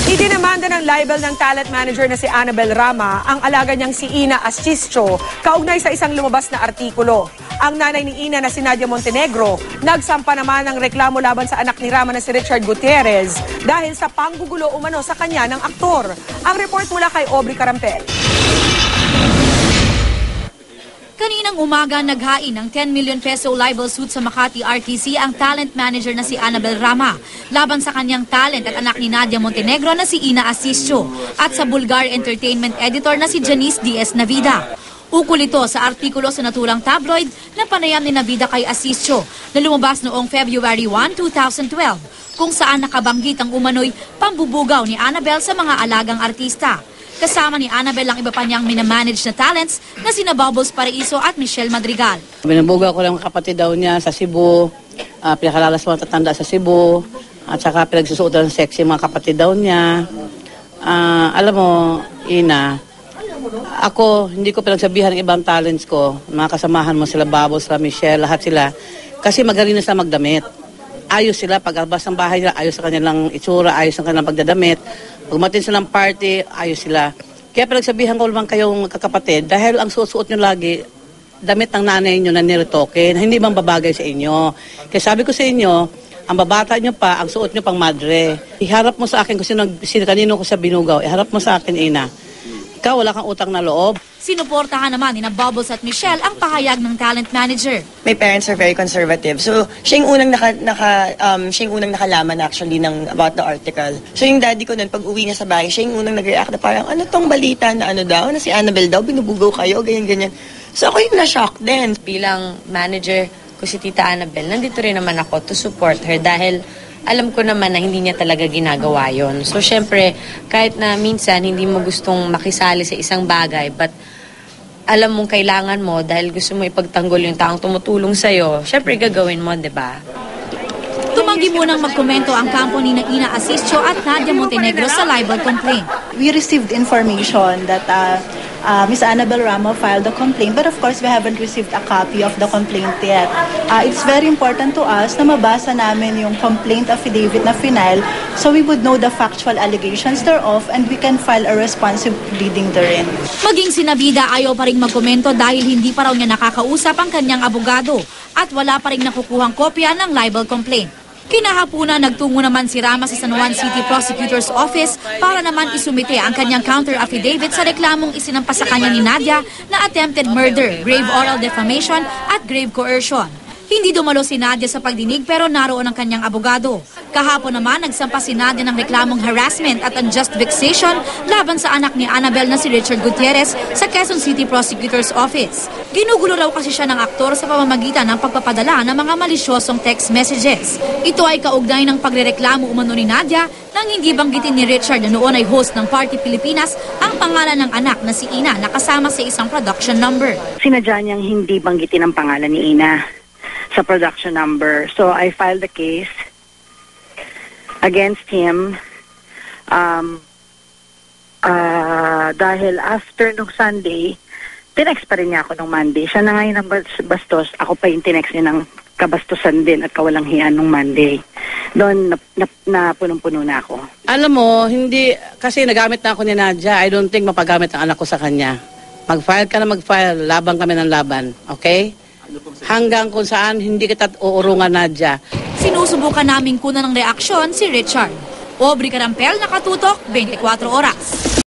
Idinamanda ng libel ng talent manager na si Annabel Rama ang alaga niyang si Ina Ascisio kaugnay sa isang lumabas na artikulo. Ang nanay ni Ina na si Nadia Montenegro nagsampa naman ng reklamo laban sa anak ni Rama na si Richard Gutierrez dahil sa panggugulo umano sa kanya ng aktor. Ang report mula kay Aubrey Carampel. Kaninang umaga, naghain ng 10 million peso libel suit sa Makati RTC ang talent manager na si Annabel Rama laban sa kanyang talent at anak ni Nadia Montenegro na si Ina Ascisio at sa Bulgar Entertainment editor na si Janice Diaz Navida. Ukol ito sa artikulo sa naturang tabloid na panayam ni Navida kay Ascisio na lumabas noong February 1, 2012 kung saan nakabanggit ang umano'y pambubugaw ni Annabel sa mga alagang artista. Kasama ni Annabel ang iba pa niyang minamanage na talents na sina Bubbles Paraiso at Michelle Madrigal. Binubuga ko lang kapatid daw niya sa Cebu, pinakalalas mga tatanda sa Cebu, at saka pinagsusuot ng sexy mga kapatid daw niya. Alam mo, Ina, ako hindi ko pinagsabihan ng ibang talents ko, mga kasamahan mo sila Bubbles, sila Michelle, lahat sila, kasi magaling na sila magdamit. Ayos sila, pag-albas ng bahay nila, ayos sa kanilang itsura, ayos ang kanilang pagdadamit. Pag matin silang party, ayos sila. Kaya pinagsabihan ko naman kayong kakapatid, dahil ang suot-suot nyo lagi, damit ng nanay nyo na niretoke, na hindi bang babagay sa inyo. Kaya sabi ko sa inyo, ang babata nyo pa, ang suot nyo pang madre. Iharap mo sa akin kung kanino ko sa binugaw, iharap mo sa akin, Ina. Ikaw, wala kang utang na loob. Sinuportahan naman ni Bubbles at Michelle ang pahayag ng talent manager. My parents are very conservative. So, siya yung unang nakalaman actually about the article. So, yung daddy ko nun, pag uwi niya sa bahay, siya yung unang nag-react na parang, ano tong balita na ano daw, na si Annabel daw, binubugaw kayo, ganyan-ganyan. So, ako yung na-shock din. Bilang manager ko si Tita Annabel, nandito rin naman ako to support her dahil alam ko naman na hindi niya talaga ginagawa yon. So, syempre, kahit na minsan hindi mo gustong makisali sa isang bagay, but alam mong kailangan mo dahil gusto mo ipagtanggol yung taong tumutulong sa'yo, syempre gagawin mo, di ba? Tumanggi munang magkomento ang kampo ni Ina Ascisio at Nadia Montenegro sa libel complaint. We received information that Ms. Annabel Rama filed a complaint, but of course we haven't received a copy of the complaint yet. It's very important to us na mabasa namin yung complaint affidavit na final so we would know the factual allegations thereof and we can file a responsive pleading therein. Maging si Navida ayaw pa rin magkomento dahil hindi pa raw niya nakakausap ang kanyang abogado at wala pa rin nakukuhang kopya ng libel complaint. Kinahapunan, nagtungo naman si Rama sa San Juan City Prosecutor's Office para naman isumite ang kanyang counter affidavit sa reklamong isinampa sa kanya ni Nadia na attempted murder, grave oral defamation at grave coercion. Hindi dumalo si Nadia sa pagdinig pero naroon ang kanyang abogado. Kahapon naman, nagsampa si Nadia ng reklamong harassment at unjust vexation laban sa anak ni Annabel na si Richard Gutierrez sa Quezon City Prosecutor's Office. Ginugulo raw kasi siya ng aktor sa pamamagitan ng pagpapadala ng mga malisyosong text messages. Ito ay kaugnay ng pagrereklamo umano ni Nadia nang hindi banggitin ni Richard na noon ay host ng Party Pilipinas ang pangalan ng anak na si Ina na kasama sa isang production number. Sinadya niyang hindi banggitin ang pangalan ni Ina sa production number. So I filed the case against him dahil after nung Sunday, tinext pa rin niya ako nung Monday. Siya na ngayon ang bastos, ako pa yung tinext niya ng kabastusan din at kawalang hiyan nung Monday. Doon na punong-puno na ako. Alam mo, hindi, kasi nagamit na ako ni Nadia, I don't think mapagamit ang anak ko sa kanya. Mag-file ka na mag-file, laban kami ng laban, okay? Hanggang kung saan hindi kita uurungan, Nadia. Sinusubukan naming kunan ng reaksyon si Richard. Aubrey Carampel, nakatutok, 24 oras.